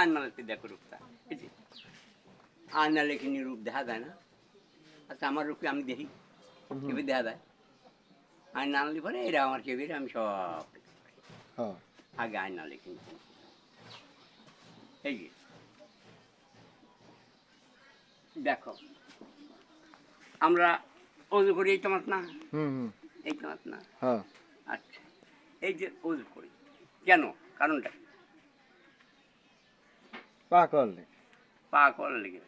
আয়নাতে দেখো রূপটা, এই যে আয়না লেখিনি রূপ দেখা যায় না। আচ্ছা আমার রূপে আমি দেখি, কেবি দেখা যায়। আয়না আনলে পরে এরা আমার কেবির আমি সব আগে আয়না লেখিনি। এই যে দেখো আমরা অজু করি এই তোমার না, এই তোমার না। আচ্ছা এই যে অজু করি কেন, কারণটা পা করলে পা করার লেগে,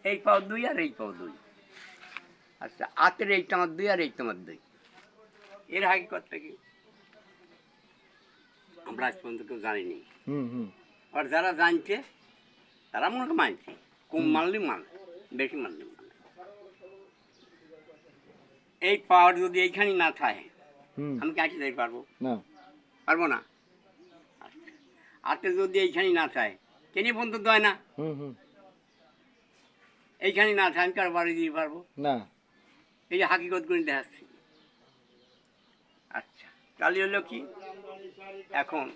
এই পাও দুই আর এই পাও দুই। আচ্ছা হাতের এই তোমার দুই আর এই তোমার দুই, এর হাকিকতটা কি আমরা আজ পর্যন্ত কেউ জানিনি। আর যারা জানছে তারা মনে হয় মানছে, কম মানলে মানে, বেশি মানলে মানে। এই পাওয়ার যদি এইখানে না থাকে আমি কি আঁকি যাই পারবো? পারবো না। আচ্ছা হাতে যদি এইখানে না থাকে কেনি বন্ধু দেয় না, এইখানে না থাকে আমি কারো বাড়ি দিয়ে পারবো না। এই যে হাকিকত করে দেখাচ্ছি। আচ্ছা তাহলে হলো কি, এখন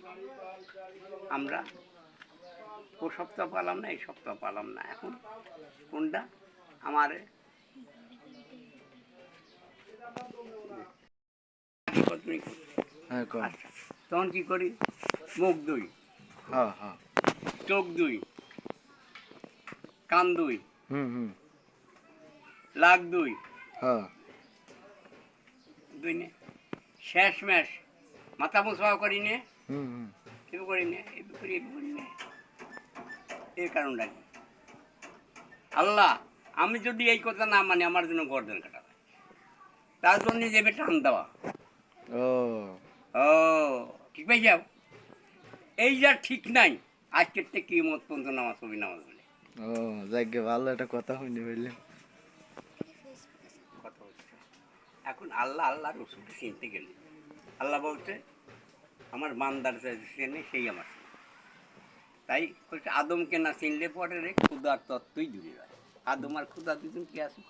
আমরা ও সপ্তাহ পালাম না, এই সপ্তাহ পালাম না, এখন কোনটা আমার আচ্ছা তখন কি করি, মুখ দুই, চোখ দুই, কান দুই, লাগ দুই, দুই নে শেষ ম্যাশ মাথা মুছাও করি নে, কেউ করি নে, এই করি নে। এই কারণটা কি, আল্লাহ আমি যদি এই কথা না মানি আমার জন্য গর্দন কাটা, তার জন্য যাবে টান দেওয়া। ও ঠিক পাই যাও, এই যা ঠিক নাই আজকের থেকে কি মত পর্যন্ত নামাজ পড়বি নামাজ বলে। যাকে ভালো একটা কথা হয়নি বললাম। কথা হচ্ছে এখন আল্লাহ আল্লাহ রসুলকে চিনতে গেলে আল্লাহ বলছে আমার বান্দার চেনে সেই আমার চেনে। তাই বলছে আদমকে না চিনলে পরে রে ক্ষুদার তত্ত্বই দূরে হয়। আদম আর ক্ষুদা দুজন কি আছে,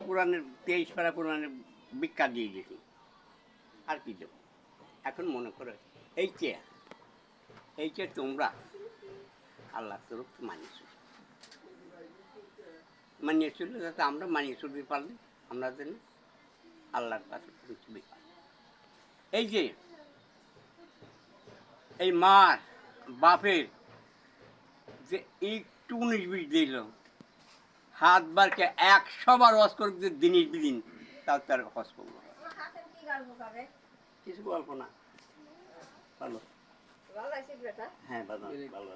কোরআনের 23 পারা কোরআনের বিখ্যাত দিয়ে গেছি, আর কি দেব। এখন মনে করো এই চেয়ে তোমরা আল্লাহ তরফ মানিয়ে চললে যাতে আমরা মানিয়ে চলতে পারলে আমরা যেন আল্লাহর কাছে পৌঁছবে। এই যে এই মার বাপের যে একটু 19-20 দিল, হাত বারকে 100 বার হজ করে যে দিনের দিন, তাও তার হজ করবো। কিছু গল্প না, ভালো হ্যাঁ ভালো ভালো।